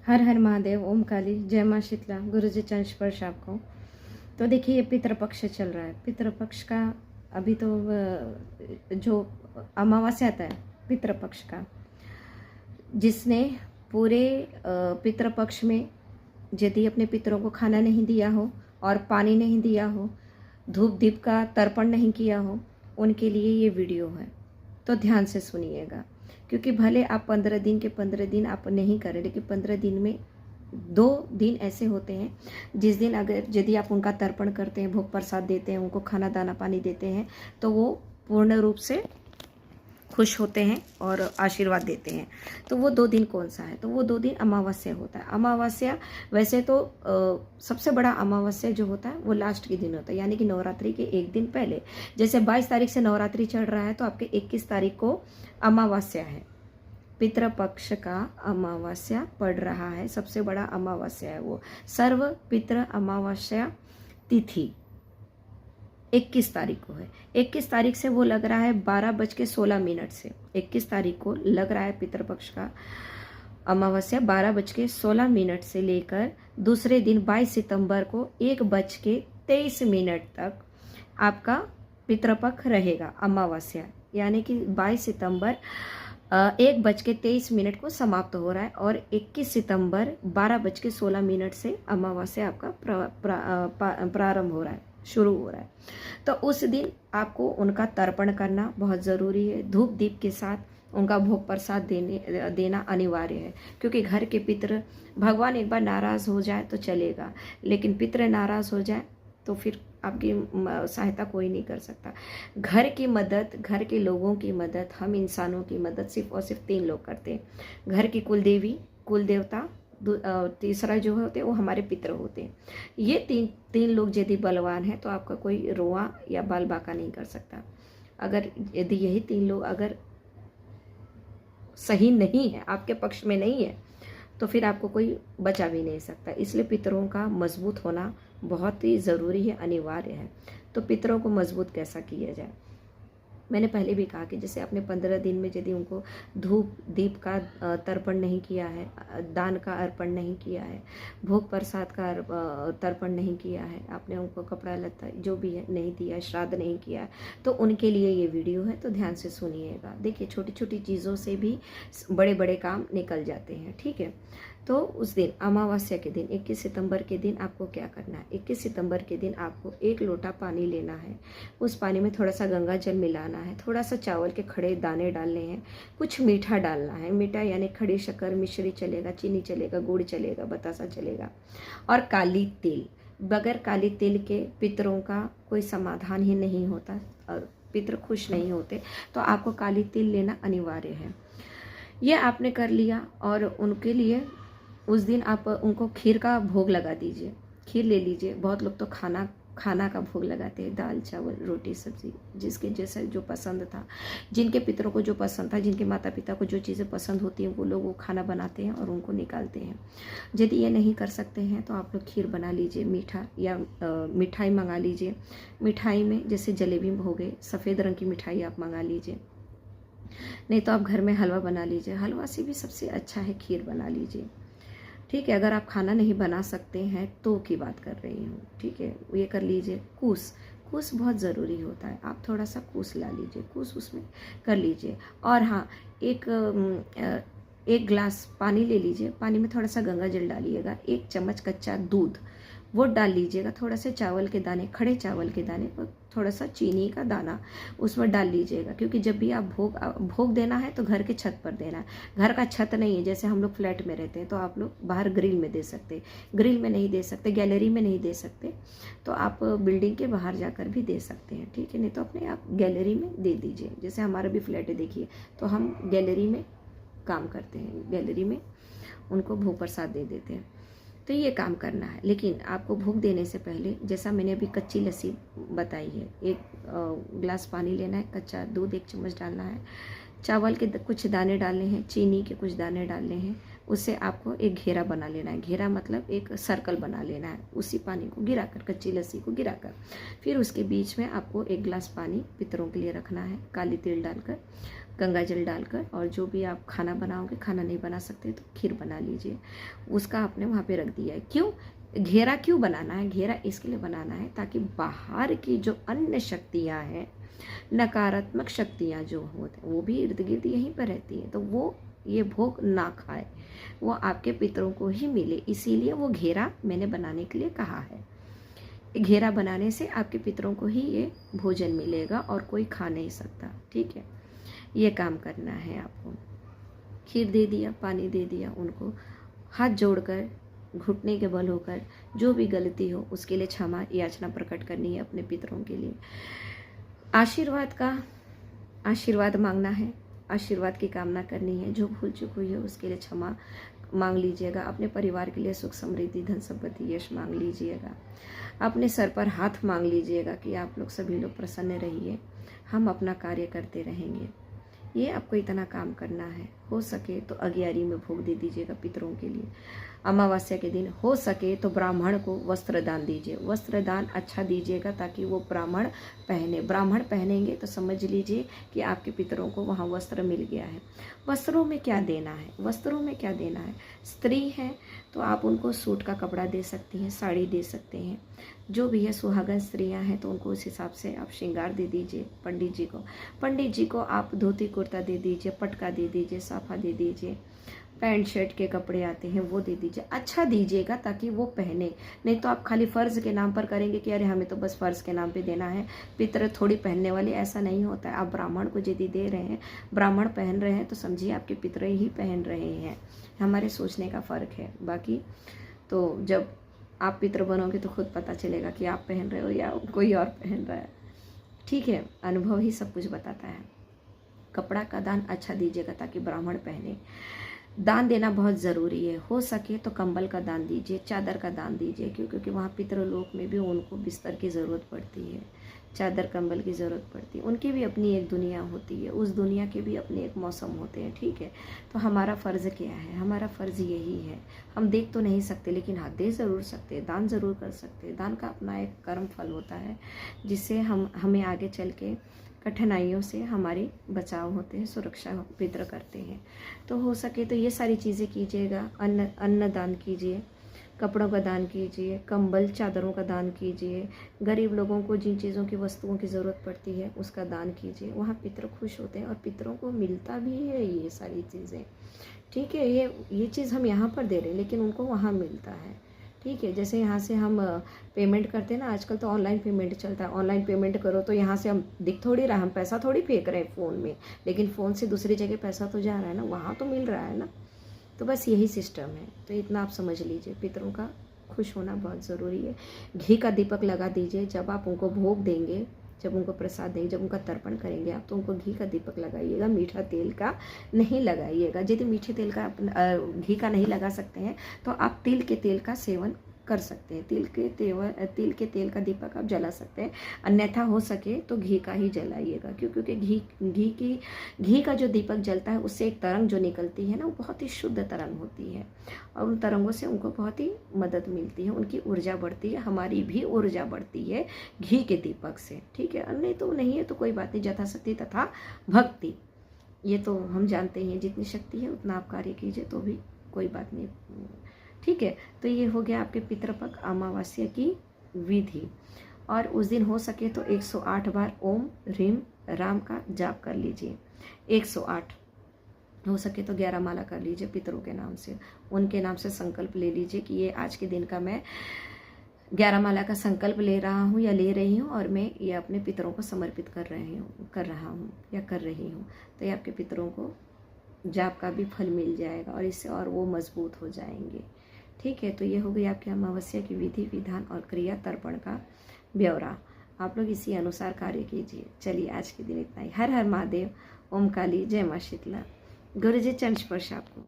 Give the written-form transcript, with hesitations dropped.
हर हर महादेव, ओम काली, जय माँ शीतला, गुरु जी चरण स्पर्श आपको। तो देखिए, ये पितृपक्ष चल रहा है। पितृपक्ष का अभी तो जो अमावस्या आता है पितृपक्ष का, जिसने पूरे पितृपक्ष में यदि अपने पितरों को खाना नहीं दिया हो और पानी नहीं दिया हो, धूप दीप का तर्पण नहीं किया हो, उनके लिए ये वीडियो है। तो ध्यान से सुनिएगा, क्योंकि भले आप 15 दिन के 15 दिन आप नहीं करें, लेकिन 15 दिन में 2 दिन ऐसे होते हैं जिस दिन अगर यदि आप उनका तर्पण करते हैं, भोग प्रसाद देते हैं, उनको खाना दाना पानी देते हैं, तो वो पूर्ण रूप से खुश होते हैं और आशीर्वाद देते हैं। तो वो 2 दिन कौन सा है? तो वो 2 दिन अमावस्या होता है। अमावस्या वैसे तो सबसे बड़ा अमावस्या जो होता है वो लास्ट के दिन होता है, यानी कि नवरात्रि के एक दिन पहले। जैसे 22 तारीख से नवरात्रि चढ़ रहा है, तो आपके 21 तारीख को अमावस्या है। पितृपक्ष का अमावस्या पड़ रहा है, सबसे बड़ा अमावस्या है वो। सर्व पितृ अमावस्या तिथि 21 तारीख को है। 21 तारीख से वो लग रहा है 12:16 से। 21 तारीख को लग रहा है पितृपक्ष का अमावस्या 12:16 से लेकर दूसरे दिन 22 सितंबर को 1:23 तक आपका पितृपक्ष रहेगा अमावस्या, यानी कि 22 सितंबर 1:23 को समाप्त हो रहा है और 21 सितंबर 12:16 से अमावस्या आपका प्रारंभ हो रहा है, शुरू हो रहा है। तो उस दिन आपको उनका तर्पण करना बहुत ज़रूरी है। धूप दीप के साथ उनका भोग प्रसाद देना अनिवार्य है, क्योंकि घर के पितृ, भगवान एक बार नाराज़ हो जाए तो चलेगा, लेकिन पितृ नाराज़ हो जाए तो फिर आपकी सहायता कोई नहीं कर सकता। घर की मदद, घर के लोगों की मदद, हम इंसानों की मदद सिर्फ और सिर्फ 3 लोग करते हैं। घर की कुलदेवी, कुल देवता, तीसरा जो होते हैं वो हमारे पितर होते हैं। ये तीन लोग यदि बलवान हैं तो आपका कोई रोआ या बाल बाका नहीं कर सकता। अगर यदि यही 3 लोग अगर सही नहीं है, आपके पक्ष में नहीं है, तो फिर आपको कोई बचा भी नहीं सकता। इसलिए पितरों का मजबूत होना बहुत ही ज़रूरी है, अनिवार्य है। तो पितरों को मजबूत कैसा किया जाए? मैंने पहले भी कहा कि जैसे आपने 15 दिन में यदि उनको धूप दीप का तर्पण नहीं किया है, दान का अर्पण नहीं किया है, भोग प्रसाद का तर्पण नहीं किया है, आपने उनको कपड़ा लत्ता जो भी है नहीं दिया, श्राद्ध नहीं किया है, तो उनके लिए ये वीडियो है। तो ध्यान से सुनिएगा। देखिए, छोटी छोटी चीज़ों से भी बड़े बड़े काम निकल जाते हैं, ठीक है। तो उस दिन अमावस्या के दिन 21 सितंबर के दिन आपको क्या करना है? 21 सितंबर के दिन आपको 1 लोटा पानी लेना है। उस पानी में थोड़ा सा गंगा जल मिलाना है, थोड़ा सा चावल के खड़े दाने डालने हैं, कुछ मीठा डालना है। मीठा यानी खड़ी शक्कर, मिश्री चलेगा, चीनी चलेगा, गुड़ चलेगा, बतासा चलेगा, और काली तिल। बगैर काली तिल के पितरों का कोई समाधान ही नहीं होता और पितर खुश नहीं होते। तो आपको काली तिल लेना अनिवार्य है। ये आपने कर लिया और उनके लिए उस दिन आप उनको खीर का भोग लगा दीजिए। खीर ले लीजिए। बहुत लोग तो खाना का भोग लगाते हैं, दाल चावल रोटी सब्जी, जिसके जैसा जो पसंद था, जिनके पितरों को जो पसंद था, जिनके माता पिता को जो चीज़ें पसंद होती हैं, वो लोग वो खाना बनाते हैं और उनको निकालते हैं। यदि ये नहीं कर सकते हैं तो आप लोग खीर बना लीजिए, मीठा या मिठाई मंगा लीजिए। मिठाई में जैसे जलेबी हो गए, सफ़ेद रंग की मिठाई आप मंगा लीजिए, नहीं तो आप घर में हलवा बना लीजिए। हलवा से भी सबसे अच्छा है खीर बना लीजिए, ठीक है। अगर आप खाना नहीं बना सकते हैं तो की बात कर रही हूँ, ठीक है। ये कर लीजिए। कूस बहुत ज़रूरी होता है, आप थोड़ा सा कूस ला लीजिए, कूस उसमें कर लीजिए। और हाँ, एक गिलास पानी ले लीजिए, पानी में थोड़ा सा गंगा जल डालिएगा, 1 चम्मच कच्चा दूध वो डाल लीजिएगा, थोड़ा से चावल के दाने, खड़े चावल के दाने और थोड़ा सा चीनी का दाना उसमें डाल लीजिएगा। क्योंकि जब भी आप भोग देना है तो घर के छत पर देना है। घर का छत नहीं है, जैसे हम लोग फ्लैट में रहते हैं तो आप लोग बाहर ग्रिल में दे सकते, ग्रिल में नहीं दे सकते, गैलरी में नहीं दे सकते, तो आप बिल्डिंग के बाहर जाकर भी दे सकते हैं, ठीक है। नहीं तो अपने आप गैलरी में दे दीजिए। जैसे हमारा भी फ्लैट है, देखिए, तो हम गैलरी में काम करते हैं, गैलरी में उनको भोग प्रसाद दे देते हैं। तो ये काम करना है। लेकिन आपको भोग देने से पहले, जैसा मैंने अभी कच्ची लस्सी बताई है, 1 गिलास पानी लेना है, कच्चा दूध 1 चम्मच डालना है, चावल के कुछ दाने डालने हैं, चीनी के कुछ दाने डालने हैं। उससे आपको एक घेरा बना लेना है। घेरा मतलब एक सर्कल बना लेना है। उसी पानी को गिराकर, कच्ची लस्सी को गिराकर, फिर उसके बीच में आपको 1 गिलास पानी पितरों के लिए रखना है, काली तिल डालकर। गंगा जल डालकर, और जो भी आप खाना बनाओगे, खाना नहीं बना सकते तो खीर बना लीजिए, उसका आपने वहाँ पे रख दिया है। क्यों घेरा क्यों बनाना है? घेरा इसके लिए बनाना है ताकि बाहर की जो अन्य शक्तियाँ हैं, नकारात्मक शक्तियाँ जो होते हैं, वो भी इर्द गिर्द यहीं पर रहती हैं, तो वो ये भोग ना खाए, वो आपके पितरों को ही मिले, इसीलिए वो घेरा मैंने बनाने के लिए कहा है। घेरा बनाने से आपके पितरों को ही ये भोजन मिलेगा और कोई खा नहीं सकता। ठीक है, ये काम करना है आपको। खीर दे दिया, पानी दे दिया, उनको हाथ जोड़कर घुटने के बल होकर जो भी गलती हो उसके लिए क्षमा याचना प्रकट करनी है अपने पितरों के लिए। आशीर्वाद मांगना है, आशीर्वाद की कामना करनी है, जो भूल चूक हुई है उसके लिए क्षमा मांग लीजिएगा। अपने परिवार के लिए सुख समृद्धि धन संपत्ति यश मांग लीजिएगा। अपने सर पर हाथ मांग लीजिएगा कि आप लोग सभी लोग प्रसन्न रहिए, हम अपना कार्य करते रहेंगे। ये आपको इतना काम करना है। हो सके तो अगियारी में भोग दे दीजिएगा पितरों के लिए। अमावस्या के दिन हो सके तो ब्राह्मण को वस्त्र दान दीजिए। वस्त्र दान अच्छा दीजिएगा ताकि वो ब्राह्मण पहने। ब्राह्मण पहनेंगे तो समझ लीजिए कि आपके पितरों को वहाँ वस्त्र मिल गया है। वस्त्रों में क्या देना है? वस्त्रों में क्या देना है? स्त्री है तो आप उनको सूट का कपड़ा दे सकती हैं, साड़ी दे सकते हैं। जो भी है सुहागन स्त्रियां हैं तो उनको उस हिसाब से आप श्रृंगार दे दीजिए। पंडित जी को आप धोती कुर्ता दे दीजिए, पटका दे दीजिए, साफा दे दीजिए, पैंट शर्ट के कपड़े आते हैं वो दे दीजिए। अच्छा दीजिएगा ताकि वो पहने, नहीं तो आप खाली फ़र्ज़ के नाम पर करेंगे कि अरे हमें तो बस फ़र्ज़ के नाम पे देना है, पितर थोड़ी पहनने वाले, ऐसा नहीं होता है। आप ब्राह्मण को यदि दे रहे हैं, ब्राह्मण पहन रहे हैं तो समझिए आपके पितर ही पहन रहे हैं। हमारे सोचने का फ़र्क है। बाकी तो जब आप पितर बनोगे तो खुद पता चलेगा कि आप पहन रहे हो या कोई और पहन रहा है। ठीक है, अनुभव ही सब कुछ बताता है। कपड़ा का दान अच्छा दीजिएगा ताकि ब्राह्मण पहने। दान देना बहुत ज़रूरी है। हो सके तो कंबल का दान दीजिए, चादर का दान दीजिए, क्योंकि वहाँ पितृलोक में भी उनको बिस्तर की ज़रूरत पड़ती है, चादर कंबल की ज़रूरत पड़ती है। उनकी भी अपनी एक दुनिया होती है, उस दुनिया के भी अपने एक मौसम होते हैं। ठीक है, तो हमारा फ़र्ज़ क्या है? हमारा फ़र्ज़ यही है, हम देख तो नहीं सकते लेकिन हाँ दे ज़रूर सकते, दान ज़रूर कर सकते। दान का अपना एक कर्म फल होता है जिससे हमें आगे चल के कठिनाइयों से हमारे बचाव होते हैं, सुरक्षा पितर करते हैं। तो हो सके तो ये सारी चीज़ें कीजिएगा। अन्न दान कीजिए, कपड़ों का दान कीजिए, कंबल चादरों का दान कीजिए, गरीब लोगों को जिन चीज़ों की वस्तुओं की ज़रूरत पड़ती है उसका दान कीजिए। वहाँ पितर खुश होते हैं और पितरों को मिलता भी है ये सारी चीज़ें। ठीक है, ये चीज़ हम यहाँ पर दे रहे हैं लेकिन उनको वहाँ मिलता है। ठीक है, जैसे यहाँ से हम पेमेंट करते हैं ना, आजकल तो ऑनलाइन पेमेंट चलता है। ऑनलाइन पेमेंट करो तो यहाँ से हम दिख थोड़ी रहा, हम पैसा थोड़ी फेंक रहे हैं फ़ोन में, लेकिन फ़ोन से दूसरी जगह पैसा तो जा रहा है ना, वहाँ तो मिल रहा है ना। तो बस यही सिस्टम है। तो इतना आप समझ लीजिए, पितरों का खुश होना बहुत ज़रूरी है। घी का दीपक लगा दीजिए। जब आप उनको भोग देंगे, जब उनको प्रसाद देंगे, जब उनका तर्पण करेंगे आप, तो उनको घी का दीपक लगाइएगा, मीठा तेल का नहीं लगाइएगा। यदि मीठे तेल का घी का नहीं लगा सकते हैं तो आप तिल के तेल का सेवन कर सकते हैं। तिल के तेल का दीपक आप जला सकते हैं। अन्यथा हो सके तो घी का ही जलाइएगा, क्योंकि घी का जो दीपक जलता है उससे एक तरंग जो निकलती है ना, वो बहुत ही शुद्ध तरंग होती है और उन तरंगों से उनको बहुत ही मदद मिलती है, उनकी ऊर्जा बढ़ती है, हमारी भी ऊर्जा बढ़ती है घी के दीपक से। ठीक है, नहीं तो नहीं है तो कोई बात नहीं। यथाशक्ति तथा भक्ति, ये तो हम जानते हैं, जितनी शक्ति है उतना आप कार्य कीजिए तो भी कोई बात नहीं। ठीक है, तो ये हो गया आपके पितृपक्ष अमावस्या की विधि। और उस दिन हो सके तो 108 बार ओम ह्रीम राम का जाप कर लीजिए। 108 हो सके तो 11 माला कर लीजिए पितरों के नाम से। उनके नाम से संकल्प ले लीजिए कि ये आज के दिन का मैं 11 माला का संकल्प ले रहा हूँ या ले रही हूँ और मैं ये अपने पितरों को समर्पित कर रहा हूँ या कर रही हूँ। तो ये आपके पितरों को जाप का भी फल मिल जाएगा और इससे और वो मजबूत हो जाएंगे। ठीक है, तो ये हो गई आपकी अमावस्या की विधि विधान और क्रिया तर्पण का ब्यौरा। आप लोग इसी अनुसार कार्य कीजिए। चलिए आज के दिन इतना ही। हर हर महादेव, ओम काली, जय माँ शीतला। गुरु जी चरण स्पर्श आपको।